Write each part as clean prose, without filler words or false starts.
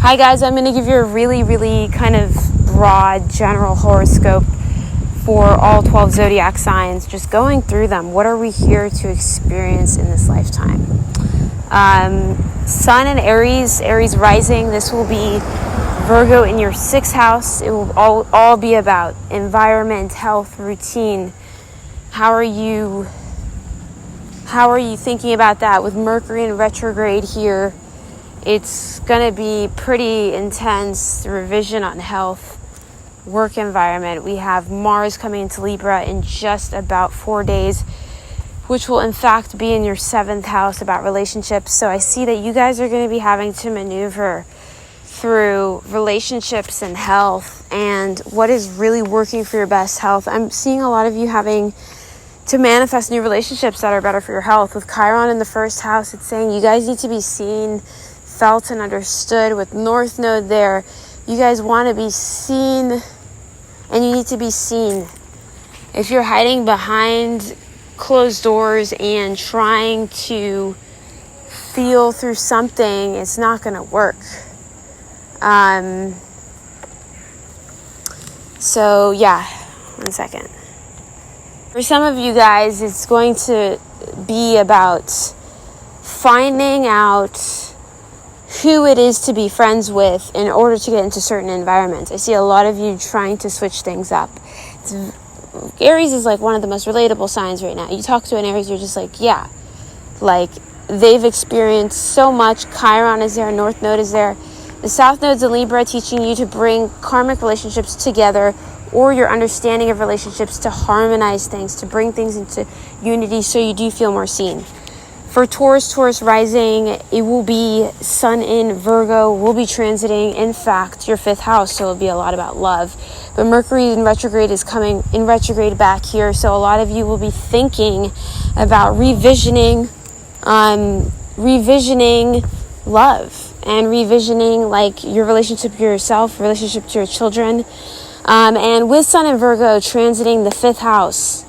Hi guys, I'm going to give you a really kind of broad general horoscope for all 12 zodiac signs, just going through them. What are we here to experience in this lifetime? Sun and Aries rising. This will be Virgo in your 6th house. It will all be about environment, health, routine. How are you thinking about that? With Mercury in retrograde here, it's going to be pretty intense. Revision on health, work environment. We have Mars coming into Libra in just about 4 days, which will in fact be in your 7th house, about relationships. So I see that you guys are going to be having to maneuver through relationships and health and what is really working for your best health. I'm seeing a lot of you having to manifest new relationships that are better for your health. With Chiron in the 1st house, it's saying you guys need to be seen, felt, and understood. With North Node there, you guys want to be seen, and you need to be seen. If you're hiding behind closed doors and trying to feel through something, it's not going to work. So yeah, 1 second. For some of you guys, it's going to be about finding out who it is to be friends with in order to get into certain environments. I see a lot of you trying to switch things up. Aries is like one of the most relatable signs right now. You talk to an Aries, you're just like, yeah. Like, they've experienced so much. Chiron is there, North Node is there. The South Node's in Libra, teaching you to bring karmic relationships together, or your understanding of relationships, to harmonize things, to bring things into unity so you do feel more seen. For Taurus rising, it will be Sun in Virgo, will be transiting, in fact, your 5th house, so it'll be a lot about love. But Mercury in retrograde is coming in retrograde back here, so a lot of you will be thinking about revisioning love and revisioning like your relationship to yourself, relationship to your children. And with Sun and Virgo transiting the 5th house,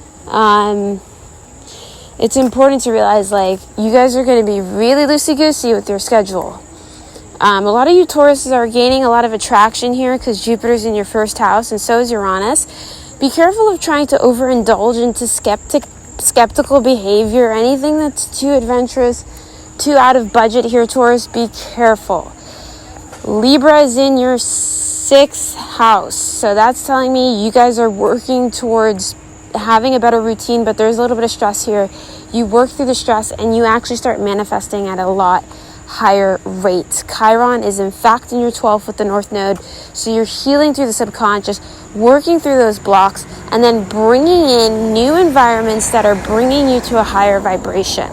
it's important to realize, like, you guys are going to be really loosey-goosey with your schedule. A lot of you Tauruses are gaining a lot of attraction here because Jupiter's in your 1st house and so is Uranus. Be careful of trying to overindulge into skeptical behavior, anything that's too adventurous, too out of budget here, Taurus. Be careful. Libra is in your 6th house, so that's telling me you guys are working towards having a better routine, but there's a little bit of stress here. You work through the stress and you actually start manifesting at a lot higher rate. Chiron is in fact in your 12th with the North Node, so you're healing through the subconscious, working through those blocks, and then bringing in new environments that are bringing you to a higher vibration.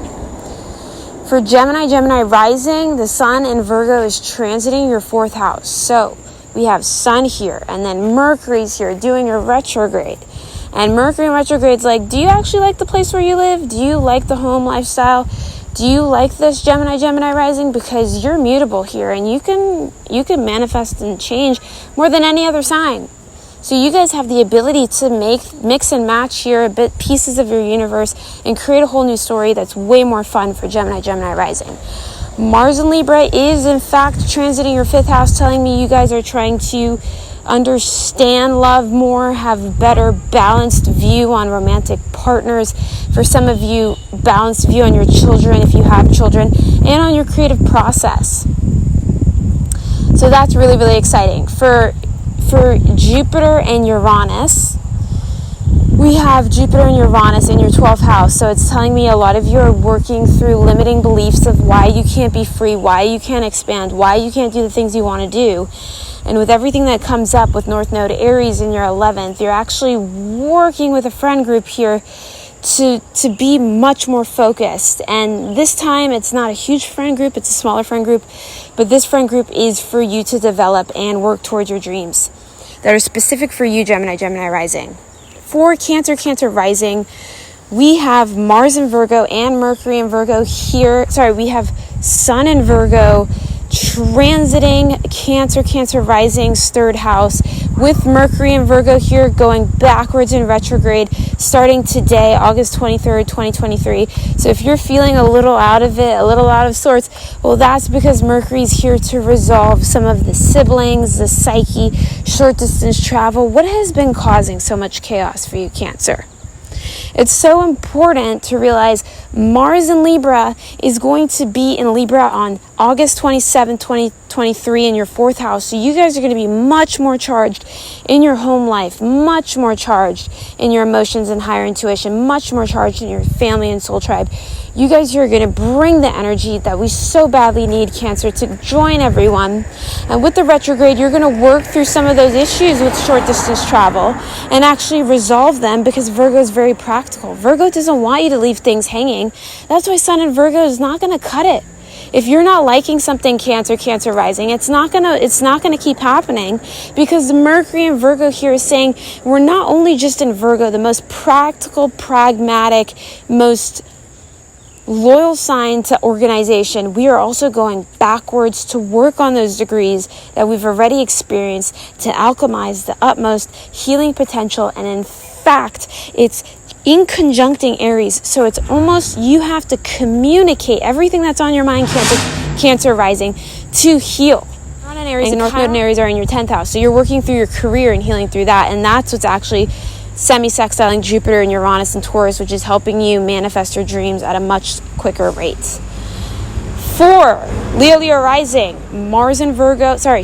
For Gemini rising, the Sun in Virgo is transiting your 4th house. So we have Sun here, and then Mercury's here doing a retrograde. And Mercury in retrograde's like, do you actually like the place where you live? Do you like the home lifestyle? Do you like this Gemini rising? Because you're mutable here, and you can manifest and change more than any other sign. So you guys have the ability to mix and match here a bit pieces of your universe and create a whole new story that's way more fun for Gemini rising. Mars in Libra is in fact transiting your 5th house, telling me you guys are trying to understand love more, have a better balanced view on romantic partners. For some of you, balanced view on your children if you have children, and on your creative process. So that's really exciting. For Jupiter and Uranus, we have Jupiter and Uranus in your 12th house. So it's telling me a lot of you are working through limiting beliefs of why you can't be free, why you can't expand, why you can't do the things you want to do. And with everything that comes up with North Node Aries in your 11th, you're actually working with a friend group here to be much more focused. And this time, it's not a huge friend group, it's a smaller friend group. But this friend group is for you to develop and work towards your dreams that are specific for you, Gemini rising. For Cancer rising, we have Mars in Virgo and Mercury in Virgo here. We have Sun in Virgo transiting Cancer, Cancer rising's third house, with Mercury and Virgo here going backwards in retrograde starting today, August 23rd, 2023. So if you're feeling a little out of it, a little out of sorts, well, that's because Mercury's here to resolve some of the siblings, the psyche, short distance travel. What has been causing so much chaos for you, Cancer? It's so important to realize Mars in Libra is going to be in Libra on August 27, 2023 in your fourth house. So you guys are going to be much more charged in your home life, much more charged in your emotions and higher intuition, much more charged in your family and soul tribe. You guys here are going to bring the energy that we so badly need, Cancer, to join everyone. And with the retrograde, you're going to work through some of those issues with short distance travel and actually resolve them, because Virgo is very practical. Virgo doesn't want you to leave things hanging. That's why Sun in Virgo is not going to cut it. If you're not liking something, Cancer, Cancer rising, it's not gonna keep happening, because the Mercury in Virgo here is saying we're not only just in Virgo, the most practical, pragmatic, most loyal sign to organization. We are also going backwards to work on those degrees that we've already experienced to alchemize the utmost healing potential. And in fact, it's in conjuncting Aries, so it's almost you have to communicate everything that's on your mind, Cancer rising, to heal. Chiron and Aries and North Node and Aries are in your 10th house, so you're working through your career and healing through that, and that's what's actually semi-sextiling Jupiter and Uranus and Taurus, which is helping you manifest your dreams at a much quicker rate. 4, Leo rising,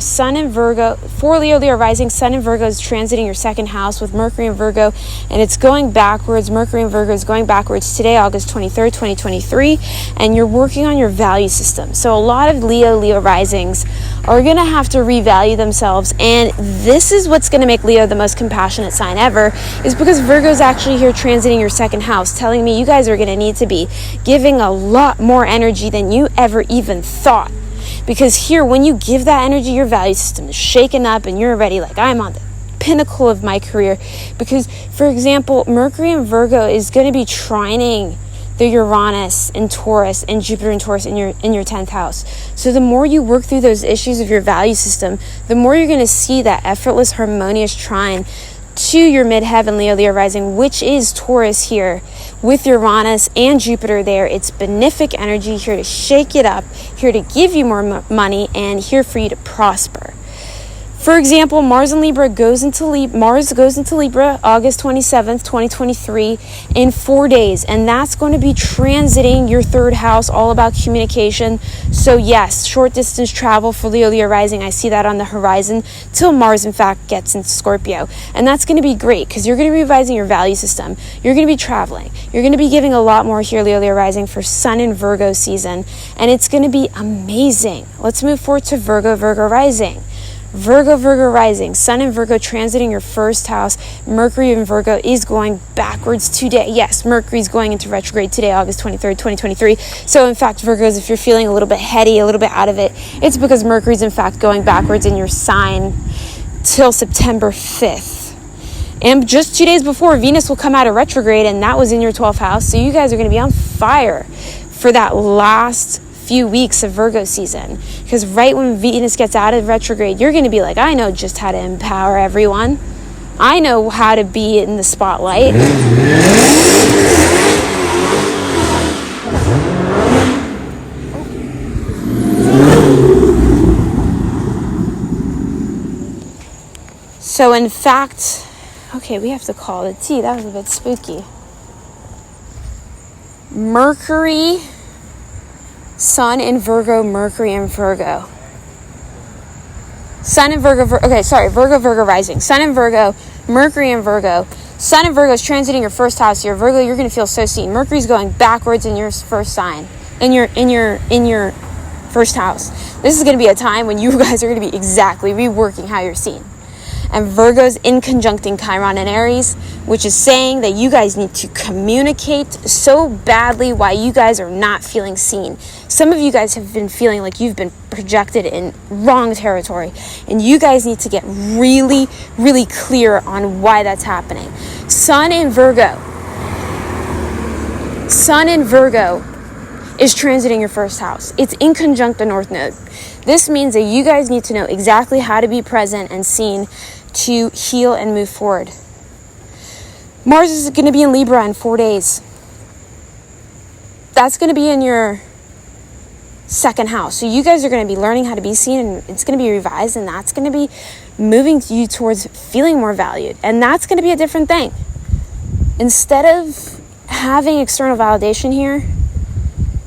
Sun in Virgo. 4, Leo rising, Sun in Virgo is transiting your second house with Mercury in Virgo, and it's going backwards. Mercury in Virgo is going backwards today, August 23rd, 2023, and you're working on your value system. So a lot of Leo risings are going to have to revalue themselves, and this is what's going to make Leo the most compassionate sign ever, is because Virgo is actually here transiting your second house, telling me you guys are going to need to be giving a lot more energy than you ever even thought. Because here, when you give that energy, your value system is shaken up and you're already like, I'm on the pinnacle of my career. Because, for example, Mercury in Virgo is going to be trining the Uranus and Taurus and Jupiter and Taurus in your 10th house. So the more you work through those issues of your value system, the more you're going to see that effortless, harmonious trine to your midheaven, Leo rising, which is Taurus here with Uranus and Jupiter there. It's benefic energy, here to shake it up, here to give you more money, and here for you to prosper. For example, Mars goes into Libra August 27th, 2023 in 4 days, and that's going to be transiting your third house, all about communication. So yes, short distance travel for Leo rising, I see that on the horizon till Mars in fact gets into Scorpio, and that's going to be great because you're going to be revising your value system, you're going to be traveling, you're going to be giving a lot more here, Leo rising, for Sun in Virgo season, and it's going to be amazing. Let's move forward to Virgo rising. Virgo rising, Sun in Virgo transiting your first house. Mercury in Virgo is going backwards today. Yes, Mercury's going into retrograde today, August 23rd, 2023. So in fact, Virgos, if you're feeling a little bit heady, a little bit out of it, it's because Mercury's in fact going backwards in your sign till September 5th. And just 2 days before, Venus will come out of retrograde, and that was in your 12th house. So you guys are going to be on fire for that last few weeks of Virgo season, because right when Venus gets out of retrograde, you're going to be like, I know just how to empower everyone. I know how to be in the spotlight. So in fact, okay, we have to call it tea. That was a bit spooky. Mercury, Sun in Virgo, Mercury in Virgo. Sun in Virgo, Virgo rising. Sun in Virgo, Mercury in Virgo. Sun in Virgo is transiting your first house here. Virgo, you're going to feel so seen. Mercury's going backwards in your first sign, in your first house. This is going to be a time when you guys are going to be exactly reworking how you're seen. And Virgo's in conjuncting Chiron and Aries, which is saying that you guys need to communicate so badly why you guys are not feeling seen. Some of you guys have been feeling like you've been projected in wrong territory, and you guys need to get really, really clear on why that's happening. Sun in Virgo is transiting your first house. It's in conjunct the North Node. This means that you guys need to know exactly how to be present and seen to heal and move forward. Mars is going to be in Libra in 4 days. That's going to be in your second house. So you guys are going to be learning how to be seen, and it's going to be revised, and that's going to be moving you towards feeling more valued. And that's going to be a different thing. Instead of having external validation here,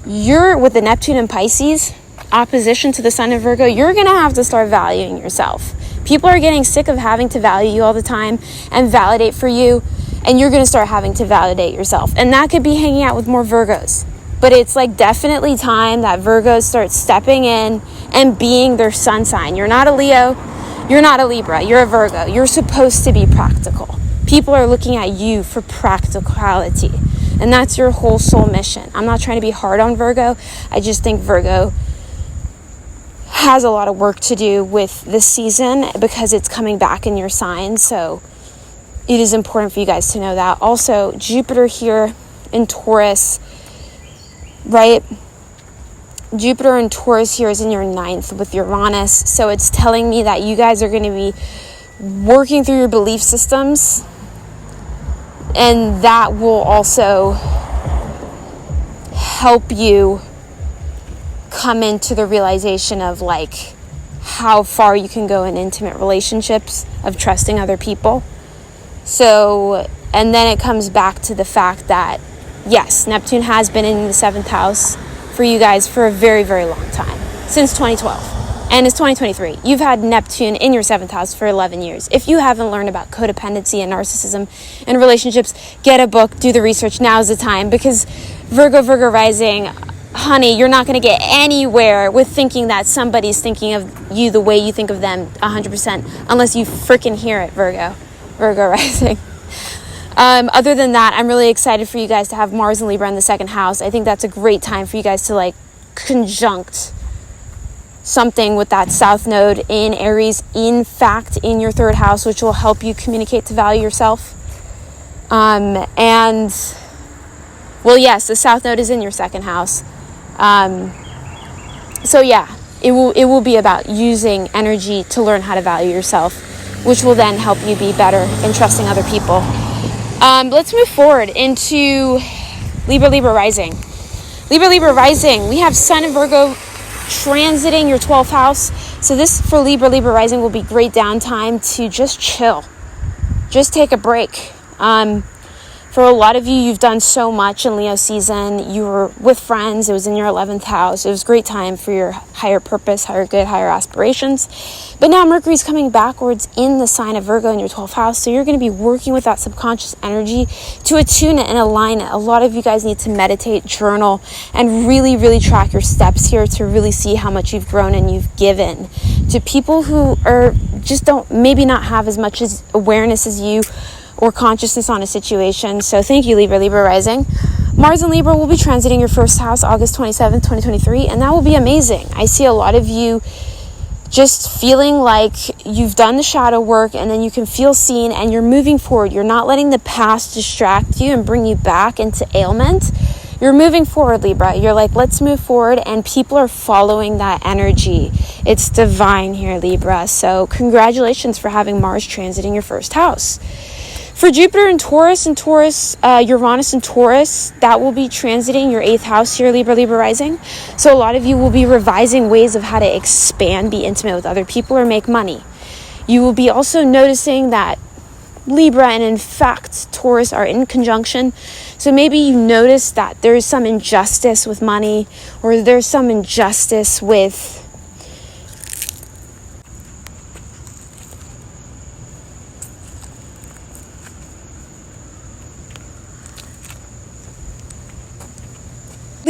you're with the Neptune and Pisces opposition to the Sun in Virgo, you're going to have to start valuing yourself. People are getting sick of having to value you all the time and validate for you, and you're going to start having to validate yourself. And that could be hanging out with more Virgos. But it's like definitely time that Virgos start stepping in and being their sun sign. You're not a Leo. You're not a Libra. You're a Virgo. You're supposed to be practical. People are looking at you for practicality. And that's your whole soul mission. I'm not trying to be hard on Virgo. I just think Virgo has a lot of work to do with this season because it's coming back in your sign. So it is important for you guys to know that. Also, Jupiter here in Taurus, right? Jupiter in Taurus here is in your 9th with Uranus. So it's telling me that you guys are going to be working through your belief systems. And that will also help you come into the realization of like how far you can go in intimate relationships, of trusting other people. So, and then it comes back to the fact that yes, Neptune has been in the 7th house for you guys for a very, very long time, since 2012. And it's 2023. You've had Neptune in your 7th house for 11 years. If you haven't learned about codependency and narcissism and relationships, get a book, do the research. Now's the time, because Virgo rising, honey, you're not going to get anywhere with thinking that somebody's thinking of you the way you think of them 100%, unless you freaking hear it, Virgo rising. Other than that, I'm really excited for you guys to have Mars and Libra in the 2nd house. I think that's a great time for you guys to like conjunct something with that South Node in Aries, in fact, in your 3rd house, which will help you communicate to value yourself. And, well, yes, the South Node is in your 2nd house. So yeah, it will be about using energy to learn how to value yourself, which will then help you be better in trusting other people. Let's move forward into Libra rising. Libra rising, we have Sun and Virgo transiting your 12th house. So this for Libra rising will be great downtime to just chill, just take a break. For a lot of you, you've done so much in Leo season. You were with friends. It was in your 11th house. It was a great time for your higher purpose, higher good, higher aspirations. But now Mercury's coming backwards in the sign of Virgo in your 12th house. So you're going to be working with that subconscious energy to attune it and align it. A lot of you guys need to meditate, journal, and really, really track your steps here to really see how much you've grown and you've given to people who are just don't maybe not have as much as awareness as you or consciousness on a situation. So thank you, Libra rising. Mars and Libra will be transiting your 1st house August 27th, 2023, and that will be amazing. I see a lot of you just feeling like you've done the shadow work, and then you can feel seen and you're moving forward. You're not letting the past distract you and bring you back into ailment. You're moving forward, Libra. You're like, let's move forward, and people are following that energy. It's divine here, Libra. So congratulations for having Mars transiting your 1st house. For Jupiter and Taurus, Uranus and Taurus, that will be transiting your 8th house here, Libra rising. So a lot of you will be revising ways of how to expand, be intimate with other people, or make money. You will be also noticing that Libra and in fact Taurus are in conjunction. So maybe you notice that there is some injustice with money, or there's some injustice with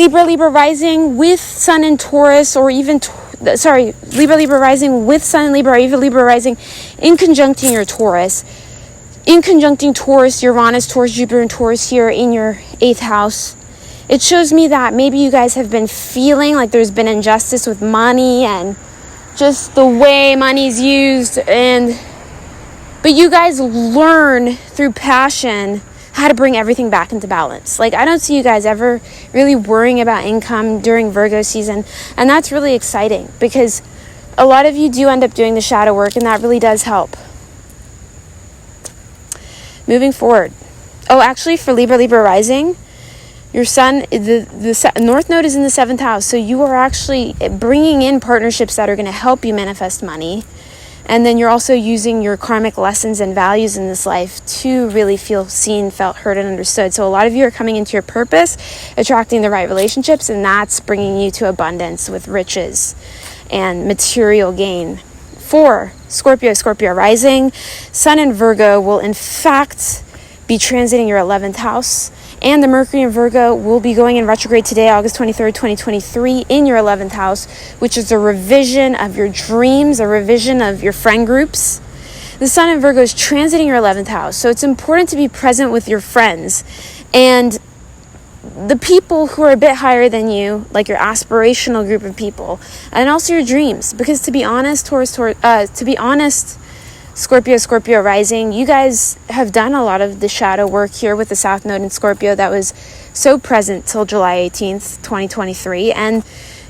Libra rising with Sun in Taurus, or even Libra rising with Sun in Libra, or even Libra rising in conjuncting your Taurus. In conjuncting Taurus, Uranus, Jupiter, and Taurus here in your 8th house. It shows me that maybe you guys have been feeling like there's been injustice with money and just the way money's used, but you guys learn through passion how to bring everything back into balance. Like, I don't see you guys ever really worrying about income during Virgo season, and that's really exciting, because a lot of you do end up doing the shadow work, and that really does help. Moving forward. Oh, actually, for Libra rising, your sun, the North Node is in the 7th house. So you are actually bringing in partnerships that are going to help you manifest money. And then you're also using your karmic lessons and values in this life to really feel seen, felt, heard, and understood. So a lot of you are coming into your purpose, attracting the right relationships, and that's bringing you to abundance with riches and material gain. For Scorpio rising, Sun in Virgo will in fact be transiting your 11th house. And the Mercury in Virgo will be going in retrograde today, August 23rd, 2023, in your 11th house, which is a revision of your dreams, a revision of your friend groups. The Sun in Virgo is transiting your 11th house, so it's important to be present with your friends and the people who are a bit higher than you, like your aspirational group of people, and also your dreams. Because to be honest, Scorpio rising, you guys have done a lot of the shadow work here with the South Node in Scorpio that was so present till July 18th, 2023. And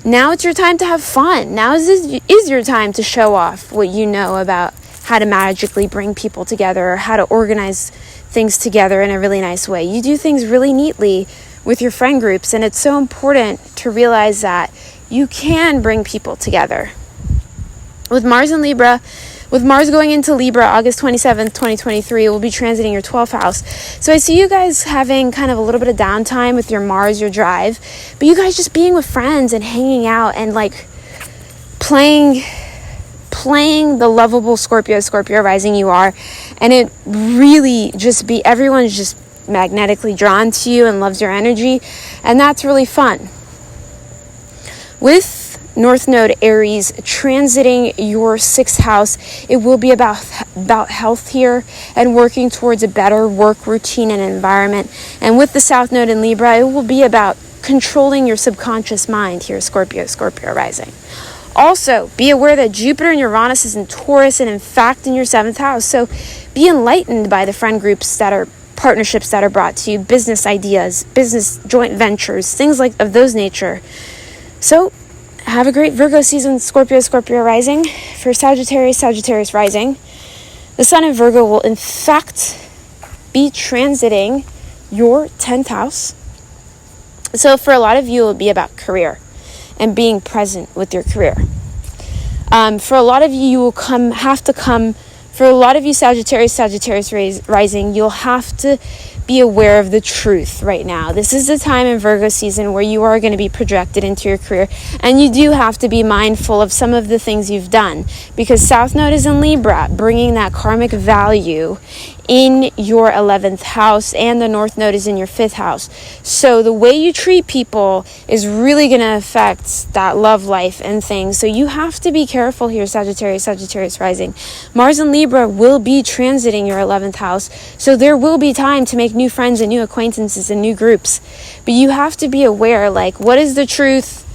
now it's your time to have fun. Now is your time to show off what you know about how to magically bring people together, or how to organize things together in a really nice way. You do things really neatly with your friend groups, and it's so important to realize that you can bring people together. With Mars going into Libra, August 27th, 2023, it will be transiting your 12th house. So I see you guys having kind of a little bit of downtime with your Mars, your drive, but you guys just being with friends and hanging out and like playing the lovable Scorpio rising you are. And it really everyone's just magnetically drawn to you and loves your energy. And that's really fun. With North Node Aries transiting your 6th house, it will be about health here and working towards a better work routine and environment. And with the South Node in Libra, it will be about controlling your subconscious mind here, Scorpio rising. Also, be aware that Jupiter and Uranus is in Taurus and in fact in your 7th house. So be enlightened by the friend groups that are partnerships that are brought to you, business ideas, business joint ventures, things like of those nature. So have a great Virgo season, Scorpio rising. For Sagittarius rising, the Sun in Virgo will in fact be transiting your 10th house. So for a lot of you, it will be about career and being present with your career. For a lot of you, for a lot of you Sagittarius rising, you'll have to be aware of the truth right now. This is the time in Virgo season where you are going to be projected into your career, and you do have to be mindful of some of the things you've done, because South Node is in Libra, bringing that karmic value in your 11th house, and the North Node is in your 5th house. So the way you treat people is really going to affect that love life and things. So you have to be careful here, Sagittarius rising. Mars in Libra will be transiting your 11th house. So there will be time to make new friends and new acquaintances and new groups. But you have to be aware, like, what is the truth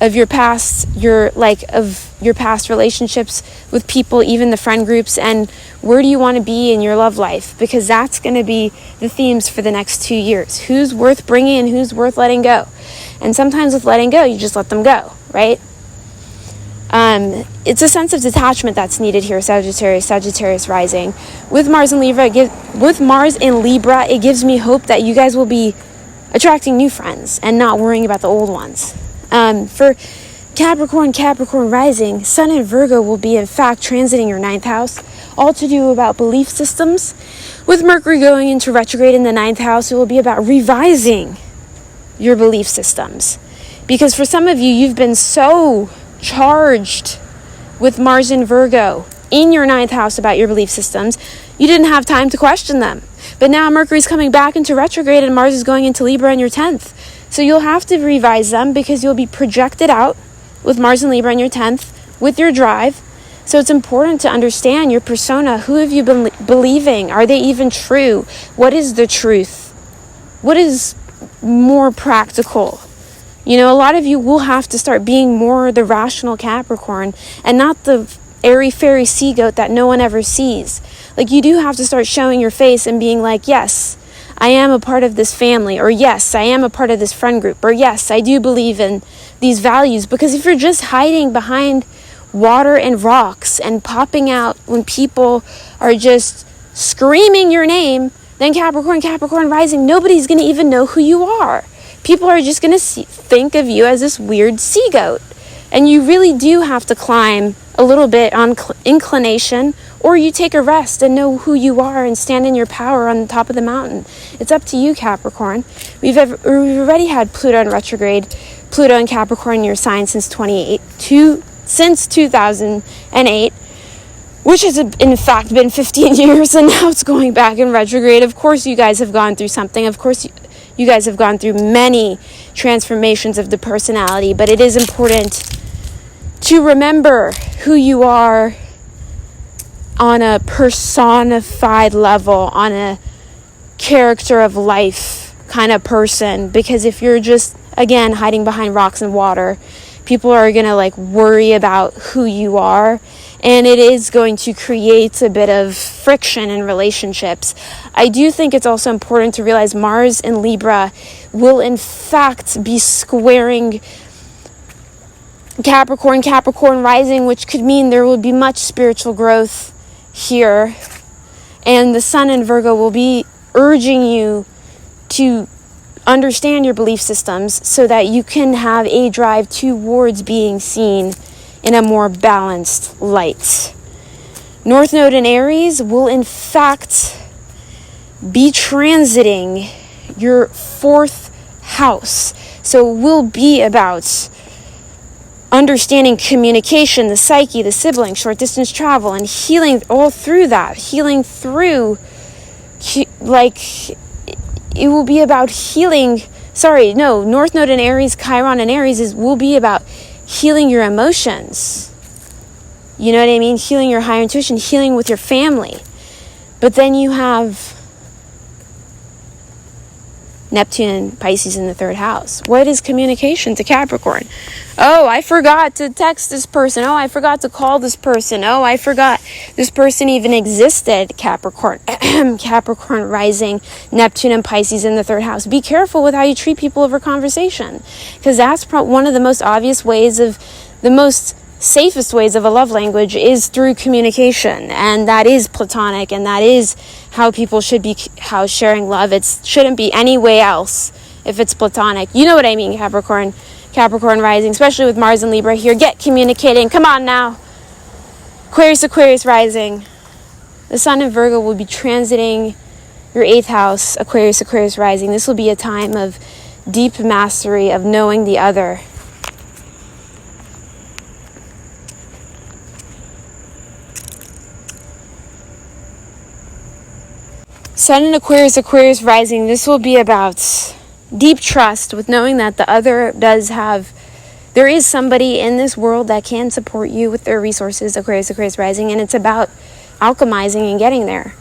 of your past, of your past relationships with people, even the friend groups, and where do you want to be in your love life? Because that's going to be the themes for the next 2 years. Who's worth bringing and who's worth letting go? And sometimes with letting go, you just let them go, right? It's a sense of detachment that's needed here, Sagittarius rising. With Mars in Libra, it gives me hope that you guys will be attracting new friends and not worrying about the old ones. For Capricorn rising, Sun in Virgo will be in fact transiting your 9th house, all to do about belief systems. With Mercury going into retrograde in the 9th house, it will be about revising your belief systems. Because for some of you, you've been so charged with Mars in Virgo in your 9th house about your belief systems, you didn't have time to question them. But now Mercury's coming back into retrograde and Mars is going into Libra in your 10th. So you'll have to revise them because you'll be projected out with Mars and Libra in your 10th with your drive. So it's important to understand your persona. Who have you been believing? Are they even true? What is the truth? What is more practical? You know, a lot of you will have to start being more the rational Capricorn and not the airy-fairy sea goat that no one ever sees. Like, you do have to start showing your face and being like, yes, I am a part of this family, or yes, I am a part of this friend group, or yes, I do believe in these values. Because if you're just hiding behind water and rocks and popping out when people are just screaming your name, then Capricorn rising, nobody's going to even know who you are. People are just going to think of you as this weird sea goat. And you really do have to climb a little bit on inclination, or you take a rest and know who you are and stand in your power on the top of the mountain. It's up to you, Capricorn. We've already had Pluto in retrograde, Pluto in Capricorn in your sign since 2008, which has in fact been 15 years, and now it's going back in retrograde. Of course, you guys have gone through something. Of course, you guys have gone through many transformations of the personality, but it is important to remember who you are on a personified level, on a character of life kind of person. Because if you're just, again, hiding behind rocks and water, people are going to worry about who you are, and it is going to create a bit of friction in relationships. I do think it's also important to realize Mars in Libra will in fact be squaring Capricorn rising, which could mean there will be much spiritual growth here. And the Sun in Virgo will be urging you to understand your belief systems so that you can have a drive towards being seen in a more balanced light. North Node in Aries will in fact be transiting your 4th house. So it will be about understanding communication, the psyche, the siblings, short distance travel, and healing all through that. Healing through, it will be about healing. North Node in Aries, Chiron in Aries will be about healing your emotions. You know what I mean? Healing your higher intuition, healing with your family. But then you have Neptune and Pisces in the 3rd house. What is communication to Capricorn? Oh, I forgot to text this person. Oh, I forgot to call this person. Oh, I forgot this person even existed. Capricorn. Capricorn rising, Neptune and Pisces in the 3rd house. Be careful with how you treat people over conversation, because that's one of the most obvious ways of, the most safest ways of a love language is through communication, and that is platonic, and that is how people should be, how sharing love, it shouldn't be any way else if it's platonic. You know what I mean, Capricorn rising, especially with Mars and Libra here. Get communicating. Come on now. Aquarius rising. The Sun in Virgo will be transiting your 8th house, Aquarius rising. This will be a time of deep mastery of knowing the other. Sun in Aquarius rising, this will be about deep trust with knowing that the other there is somebody in this world that can support you with their resources, Aquarius rising, and it's about alchemizing and getting there.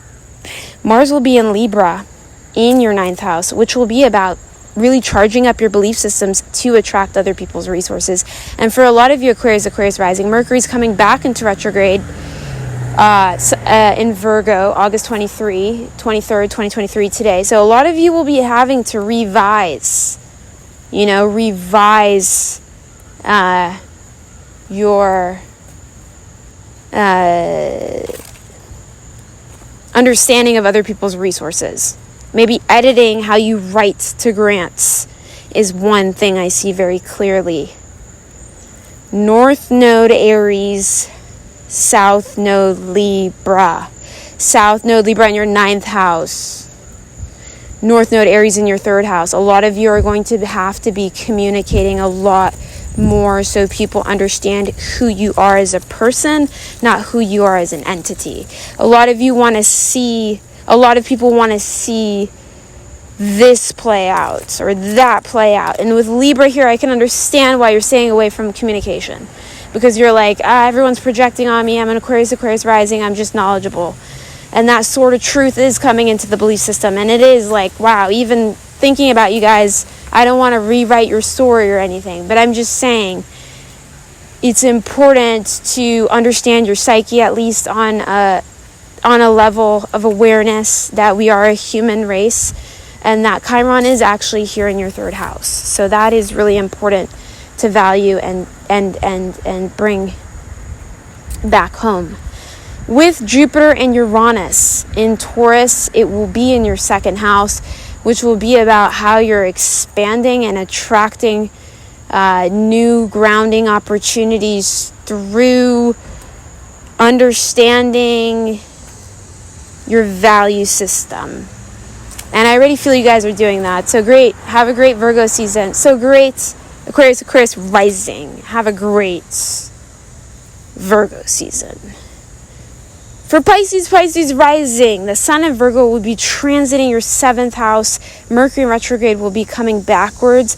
Mars will be in Libra in your 9th house, which will be about really charging up your belief systems to attract other people's resources. And for a lot of you Aquarius rising, Mercury's coming back into retrograde in Virgo, August 23rd, 2023 today. So a lot of you will be having to revise your understanding of other people's resources. Maybe editing how you write to grants is one thing I see very clearly. North Node Aries, South Node Libra. South Node Libra in your 9th house. North Node Aries in your 3rd house. A lot of you are going to have to be communicating a lot more so people understand who you are as a person, not who you are as an entity. A lot of people want to see this play out or that play out. And with Libra here, I can understand why you're staying away from communication. Because you're like, everyone's projecting on me. I'm an Aquarius rising. I'm just knowledgeable. And that sort of truth is coming into the belief system. And it is like, wow, even thinking about you guys, I don't want to rewrite your story or anything. But I'm just saying, it's important to understand your psyche, at least on a level of awareness that we are a human race. And that Chiron is actually here in your 3rd house. So that is really important to value and bring back home. With Jupiter and Uranus in Taurus, it will be in your second house, which will be about how you're expanding and attracting new grounding opportunities through understanding your value system. And I already feel you guys are doing that. So great. Have a great Virgo season. So great. Aquarius rising. Have a great Virgo season. For Pisces rising, the Sun in Virgo will be transiting your 7th house. Mercury in retrograde will be coming backwards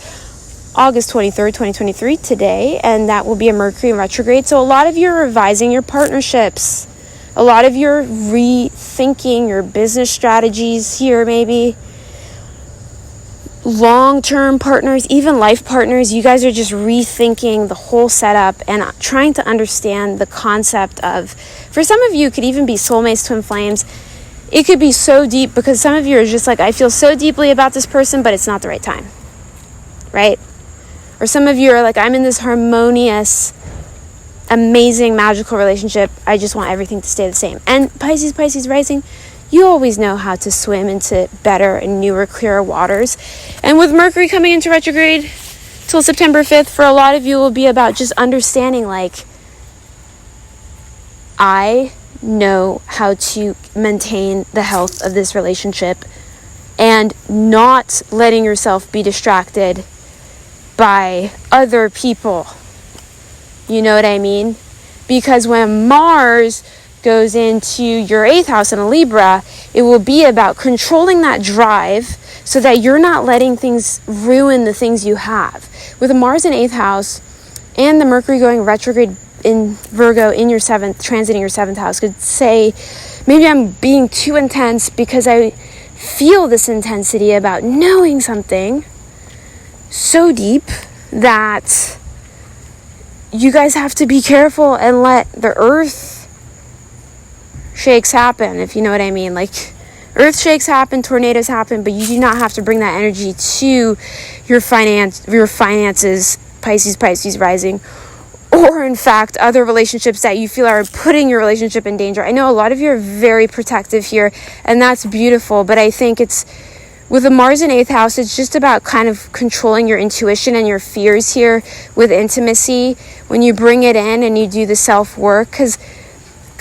August 23rd, 2023, today. And that will be a Mercury in retrograde. So a lot of you are revising your partnerships. A lot of you are rethinking your business strategies here, maybe. Long-term partners, even life partners, you guys are just rethinking the whole setup and trying to understand the concept of, for some of you, it could even be soulmates, twin flames. It could be so deep because some of you are just like, I feel so deeply about this person, but it's not the right time, right? Or some of you are like, I'm in this harmonious, amazing, magical relationship. I just want everything to stay the same. And Pisces rising, you always know how to swim into better and newer, clearer waters. And with Mercury coming into retrograde till September 5th, for a lot of you, it will be about just understanding, like, I know how to maintain the health of this relationship and not letting yourself be distracted by other people. You know what I mean? Because when Mars goes into your 8th house in a Libra, it will be about controlling that drive so that you're not letting things ruin the things you have. With a Mars in 8th house and the Mercury going retrograde in Virgo in your 7th, transiting your 7th house, could say, maybe I'm being too intense because I feel this intensity about knowing something so deep that you guys have to be careful and let the earth shakes happen, if you know what I mean. Like, earth shakes happen, tornadoes happen, but you do not have to bring that energy to your finances, Pisces rising, or in fact, other relationships that you feel are putting your relationship in danger. I know a lot of you are very protective here, and that's beautiful, but I think it's, with the Mars in 8th house, it's just about kind of controlling your intuition and your fears here with intimacy when you bring it in and you do the self-work, because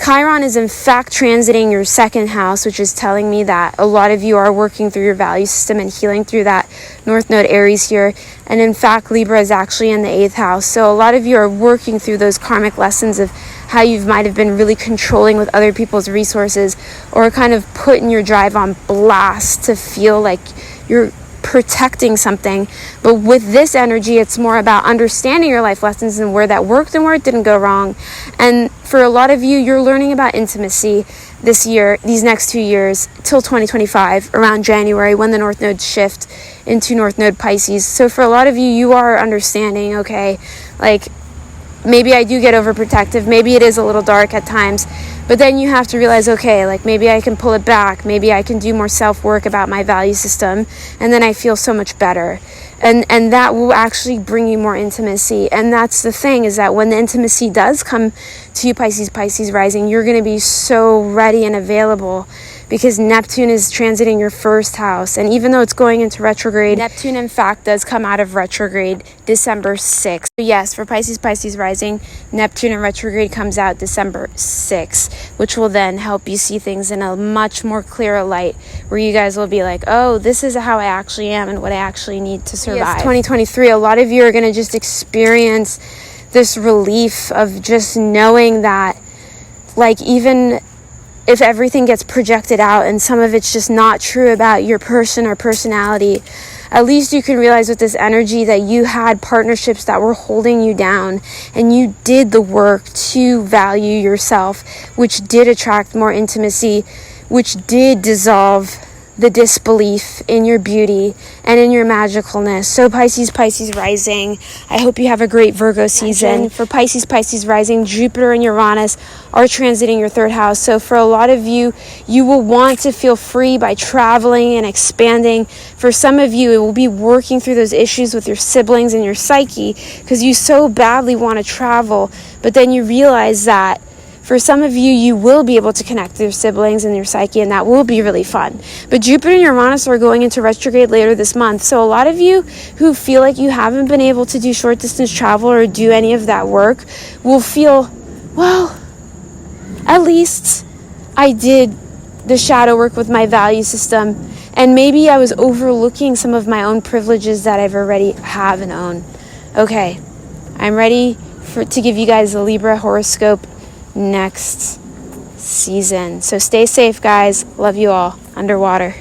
Chiron is in fact transiting your 2nd house, which is telling me that a lot of you are working through your value system and healing through that North Node Aries here. And in fact, Libra is actually in the 8th house. So a lot of you are working through those karmic lessons of how you might have been really controlling with other people's resources, or kind of putting your drive on blast to feel like you're protecting something. But with this energy, it's more about understanding your life lessons and where that worked and where it didn't go wrong. And for a lot of you, you're learning about intimacy this year, these next 2 years, till 2025, around January, when the North Node shift into North Node Pisces. So for a lot of you, you are understanding, okay, like, maybe I do get overprotective, maybe it is a little dark at times, but then you have to realize, okay, like, maybe I can pull it back, maybe I can do more self-work about my value system, and then I feel so much better. And that will actually bring you more intimacy. And that's the thing, is that when the intimacy does come to you, Pisces rising, you're going to be so ready and available, because Neptune is transiting your 1st house. And even though it's going into retrograde, Neptune in fact does come out of retrograde December 6th. So yes, for Pisces rising, Neptune in retrograde comes out December 6th, which will then help you see things in a much more clearer light, where you guys will be like, oh, this is how I actually am and what I actually need to survive. Yes, 2023, a lot of you are going to just experience this relief of just knowing that, like, even if everything gets projected out and some of it's just not true about your person or personality, at least you can realize with this energy that you had partnerships that were holding you down, and you did the work to value yourself, which did attract more intimacy, which did dissolve the disbelief in your beauty and in your magicalness. So Pisces rising, I hope you have a great Virgo season. For Pisces rising, Jupiter and Uranus are transiting your 3rd house. So for a lot of you, you will want to feel free by traveling and expanding. For some of you, it will be working through those issues with your siblings and your psyche, because you so badly want to travel, but then you realize that For some of you, you will be able to connect with your siblings and your psyche, and that will be really fun. But Jupiter and Uranus are going into retrograde later this month. So a lot of you who feel like you haven't been able to do short distance travel or do any of that work will feel, well, at least I did the shadow work with my value system, and maybe I was overlooking some of my own privileges that I've already have and own. Okay, I'm ready to give you guys a Libra horoscope next season. So stay safe, guys. Love you all. Underwater.